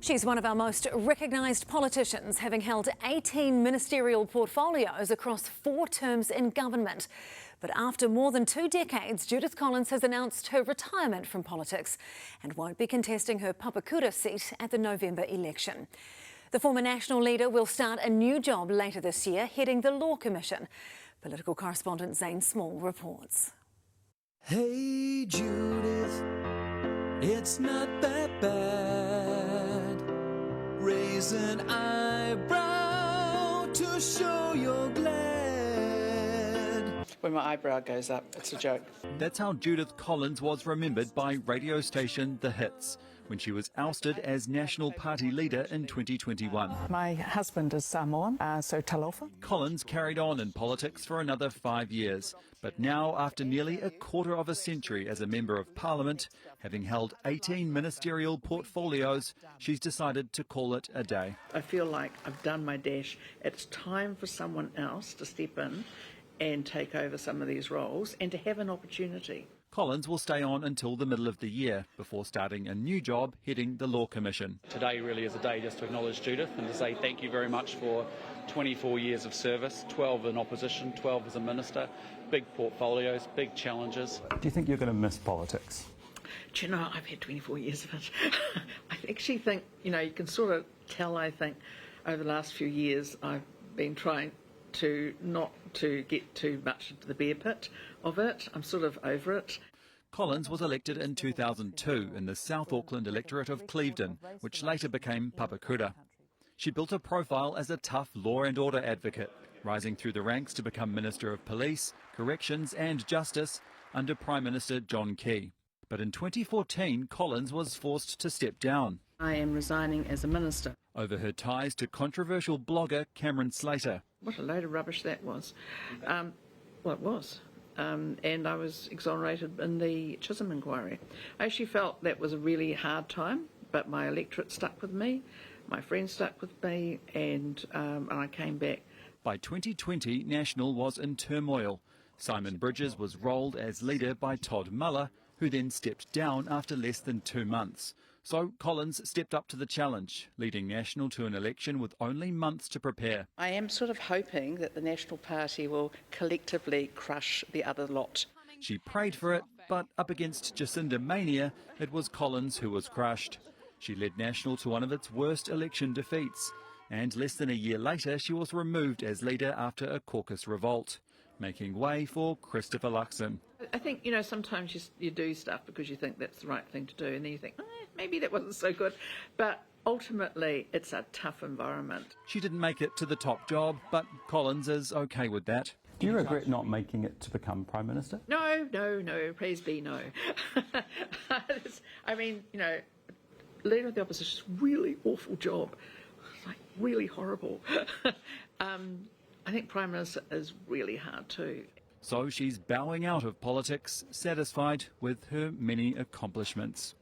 She's one of our most recognised politicians, having held 18 ministerial portfolios across 4 terms in government. But after more than 2 decades, Judith Collins has announced her retirement from politics and won't be contesting her Papakura seat at the November election. The former national leader will start a new job later this year, heading the Law Commission. Political correspondent Zane Small reports. Hey Judith, it's not that bad. Raise an eyebrow to show you're glad. When my eyebrow goes up, it's a joke. That's how Judith Collins was remembered by radio station The Hits when she was ousted as National Party leader in 2021. My husband is Samoan, so colourful. Collins carried on in politics for another 5 years, but now, after nearly a quarter of a century as a Member of Parliament, having held 18 ministerial portfolios, she's decided to call it a day. I feel like I've done my dash. It's time for someone else to step in and take over some of these roles and to have an opportunity. Collins will stay on until the middle of the year before starting a new job heading the Law Commission. Today really is a day just to acknowledge Judith and to say thank you very much for 24 years of service, 12 in opposition, 12 as a minister, big portfolios, big challenges. Do you think you're going to miss politics? Do you know, I've had 24 years of it. I actually think, you can sort of tell, I think, over the last few years I've been trying to not to get too much into the bear pit of it. I'm sort of over it. Collins was elected in 2002 in the South Auckland electorate of Clevedon, which later became Papakura. She built a profile as a tough law and order advocate, rising through the ranks to become Minister of Police, Corrections and Justice under Prime Minister John Key. But in 2014, Collins was forced to step down. I am resigning as a minister. Over her ties to controversial blogger Cameron Slater. What a load of rubbish that was. Well, it was. And I was exonerated in the Chisholm inquiry. I actually felt that was a really hard time, but my electorate stuck with me, my friends stuck with me, and I came back. By 2020, National was in turmoil. Simon Bridges was rolled as leader by Todd Muller, who then stepped down after less than 2 months. So Collins stepped up to the challenge, leading National to an election with only months to prepare. I am sort of hoping that the National Party will collectively crush the other lot. She prayed for it, but up against Jacinda Mania, it was Collins who was crushed. She led National to one of its worst election defeats, and less than a year later she was removed as leader after a caucus revolt, making way for Christopher Luxon. I think, sometimes you do stuff because you think that's the right thing to do, and then you think, maybe that wasn't so good. But ultimately, it's a tough environment. She didn't make it to the top job, but Collins is okay with that. Do you regret not making it to become Prime Minister? No, praise be no. Leader of the opposition is a really awful job. It's like really horrible. I think Prime Minister is really hard too. So she's bowing out of politics, satisfied with her many accomplishments.